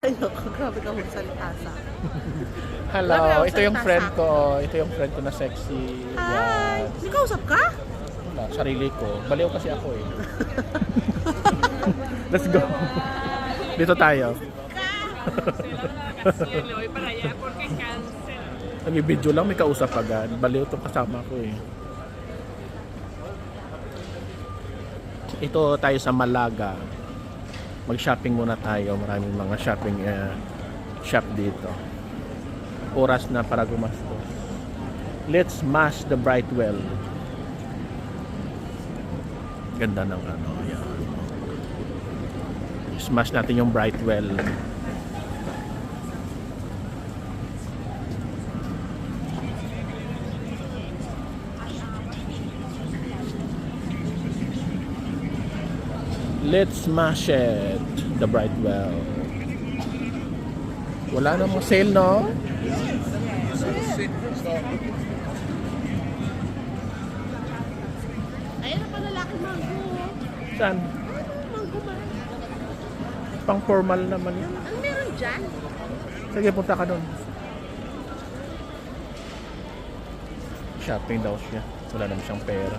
Ayoko, grabe ka magsalita sa akin. Hello, Grabe ako ito yung salita friend sa ko. Ito yung friend ko na sexy. Hi! Yan. May kausap ka? Wala, sarili ko. Baliw kasi ako eh. Let's go. Dito tayo. Nag-video lang, may kausap agad. Baliw itong kasama ko eh. Ito tayo sa Malaga. Mag-shopping muna tayo. Maraming mga shopping shop dito. Oras na para gumastos. Let's smash the Brightwell. Ganda ng ano. Yan. Smash natin yung Brightwell. Let's smash it. The Brightwell. Wala namang sale, no? Ayun na pala laki mango. Saan? Mango ba? Pang formal naman yan. Ano meron dyan? Sige, punta ka doon. Shopping daw siya. Wala naman siyang pera.